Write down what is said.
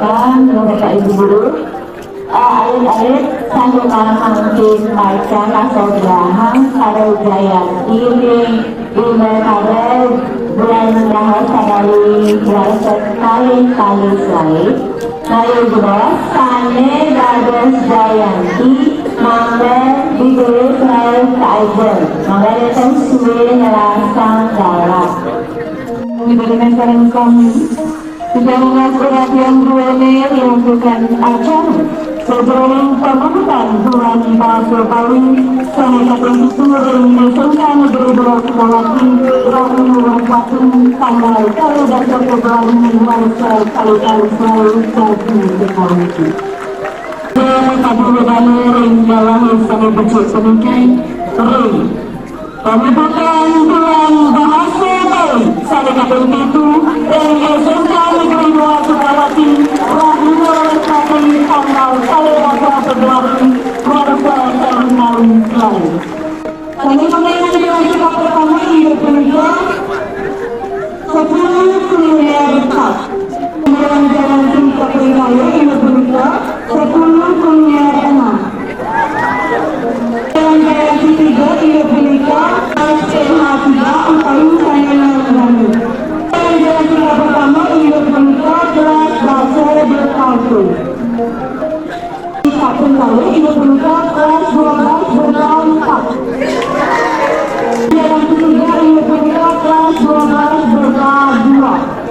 persilakan Bapak Ibu Guru alit-alit sanggupan mangkin macan asal belahang karo jayanti lima kare bulan rahas kadali berset kali slide kayu beras sane dados jayanti mangga ditulis lain kaiber mangga datang suwe nerasang galak diberikan saran kami tidak mengatur yang duene melakukan acara sebelum pembentukan bulan bahasa Bali sangat turun disangkan berdua kembali lalu waktu tanggal kalau dasar kembali warga kalau selalu bagi sekali. Kami berani dalam sama bentuk semakin pembentukan bulan bahasa Bali sangat itu dan disangkan berdua kembali lalu tanggal kalau dasar kembali warga tahun lalu. Kami mengenai yang pertama ini berbeda 10 miliar tak. Kemudian jalan tingkat wilayah ini berbeda 10 miliar 6. Jalan ketiga ini berbeda SCH3 Angkayu Sayangan Gani. Jalan tingkat pertama ini berbeda kelas bahasa berkalku. Kapten lalu ini berupa kelas 12 berlawan 4. Jalan ketiga ini berupa kelas 12 berlawan 2.